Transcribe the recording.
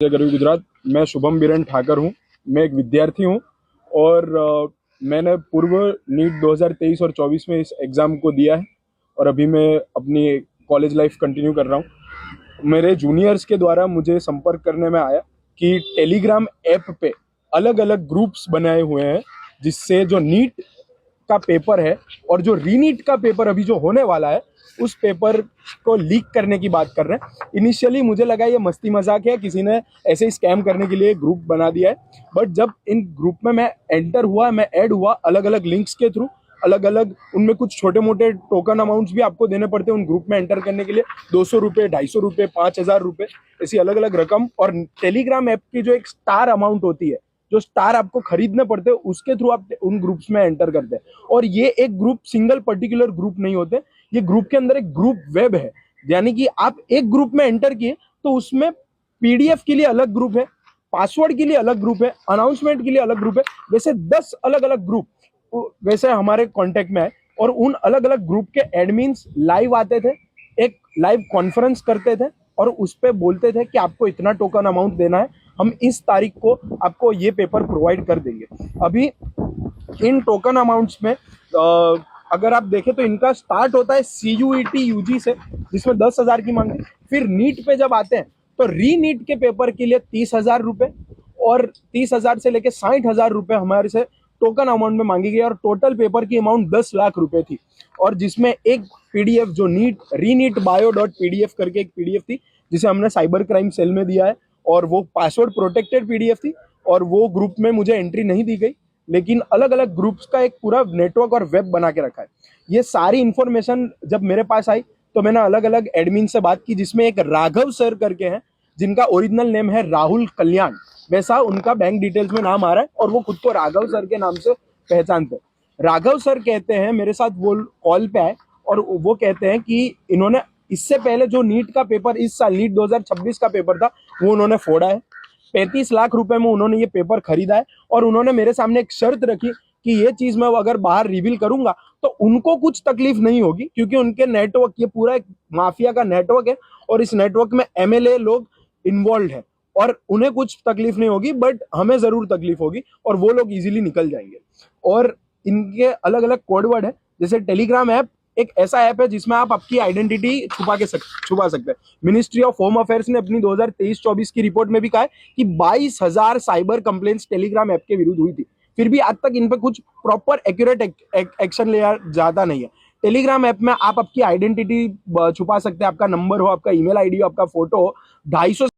गरीब गुजरात। मैं शुभम बीरेन ठाकर हूँ। मैं एक विद्यार्थी हूँ और मैंने पूर्व नीट 2023 और 24 में इस एग्ज़ाम को दिया है और अभी मैं अपनी कॉलेज लाइफ कंटिन्यू कर रहा हूँ। मेरे जूनियर्स के द्वारा मुझे संपर्क करने में आया कि टेलीग्राम ऐप पे अलग अलग ग्रुप्स बनाए हुए हैं जिससे जो नीट का पेपर है और जो रीनीट का पेपर अभी जो होने वाला है उस पेपर को लीक करने की बात कर रहे हैं। इनिशियली मुझे लगा ये मस्ती मजाक है, किसी ने ऐसे ही स्कैम करने के लिए ग्रुप बना दिया है। बट जब इन ग्रुप में मैं एंटर हुआ, मैं ऐड हुआ अलग अलग लिंक्स के थ्रू, अलग अलग उनमें कुछ छोटे मोटे टोकन अमाउंट्स भी आपको देने पड़ते हैं उन ग्रुप में एंटर करने के लिए। 200 रुपये, 250 रुपये, 5000 रुपये, ऐसी अलग अलग रकम। और टेलीग्राम ऐप की जो एक स्टार अमाउंट होती है, जो स्टार आपको खरीदने पड़ते हैं, उसके थ्रू आप उन ग्रुप्स में एंटर करते हैं। और ये एक ग्रुप सिंगल पर्टिकुलर ग्रुप नहीं होते, ये ग्रुप के अंदर एक ग्रुप वेब है। यानी कि आप एक ग्रुप में एंटर किए तो उसमें पीडीएफ के लिए अलग ग्रुप है, पासवर्ड के लिए अलग ग्रुप है, अनाउंसमेंट के लिए अलग ग्रुप है। वैसे 10 अलग अलग ग्रुप वैसे हमारे कांटेक्ट में है और उन अलग अलग ग्रुप के एडमिन्स लाइव आते थे, एक लाइव कॉन्फ्रेंस करते थे और उस पर बोलते थे कि आपको इतना टोकन अमाउंट देना है, हम इस तारीख को आपको ये पेपर प्रोवाइड कर देंगे। अभी इन टोकन अमाउंट्स में अगर आप देखें तो इनका स्टार्ट होता है CUET UG से, जिसमें 10,000 की मांग है। फिर नीट पे जब आते हैं तो री नीट के पेपर के लिए 30,000 रुपये और 30,000 से लेके 60,000 रुपये हमारे से टोकन अमाउंट में मांगी गई और टोटल पेपर की अमाउंट 10 लाख रुपए थी। और जिसमें एक पीडीएफ जो रीनीट.bio.pdf करके एक पीडीएफ थी जिसे हमने साइबर क्राइम सेल में दिया है और वो पासवर्ड प्रोटेक्टेड पीडीएफ थी और वो ग्रुप में मुझे एंट्री नहीं दी गई, लेकिन अलग अलग ग्रुप्स का एक पूरा नेटवर्क और वेब बना के रखा है। ये सारी इंफॉर्मेशन जब मेरे पास आई तो मैंने अलग अलग एडमिन से बात की, जिसमें एक राघव सर करके हैं जिनका ओरिजिनल नेम है राहुल कल्याण, वैसा उनका बैंक डिटेल्स में नाम आ रहा है और वो खुद को राघव सर के नाम से पहचानते हैं। राघव सर कहते हैं, मेरे साथ वो कॉल पे आए और वो कहते हैं कि इन्होंने इससे पहले जो नीट का पेपर, इस साल नीट 2026 का पेपर था, वो उन्होंने फोड़ा है। 35 लाख रुपए में उन्होंने ये पेपर खरीदा है और उन्होंने मेरे सामने एक शर्त रखी कि ये चीज मैं अगर बाहर रिवील करूंगा तो उनको कुछ तकलीफ नहीं होगी, क्योंकि उनके नेटवर्क, ये पूरा एक माफिया का नेटवर्क है और इस नेटवर्क में MLA लोग इन्वॉल्व है और उन्हें कुछ तकलीफ नहीं होगी, बट हमें जरूर तकलीफ होगी और वो लोग इजीली निकल जाएंगे। और इनके अलग अलग कोडवर्ड है, जैसे टेलीग्राम ऐप एक ऐसा ऐप है जिसमें आप आपकी आइडेंटिटी छुपा सकते हैं। मिनिस्ट्री ऑफ होम अफेयर्स ने अपनी 2023-24 की रिपोर्ट में भी कहा है कि 22,000 साइबर कंप्लेंट्स टेलीग्राम ऐप के विरुद्ध हुई थी, फिर भी आज तक इन पे कुछ प्रॉपर एक्यूरेट एक्शन लिया जाता नहीं है। टेलीग्राम ऐप में आप आपकी आइडेंटिटी छुपा सकते हैं, आपका नंबर हो, आपका ईमेल आईडी हो, आपका फोटो हो। 250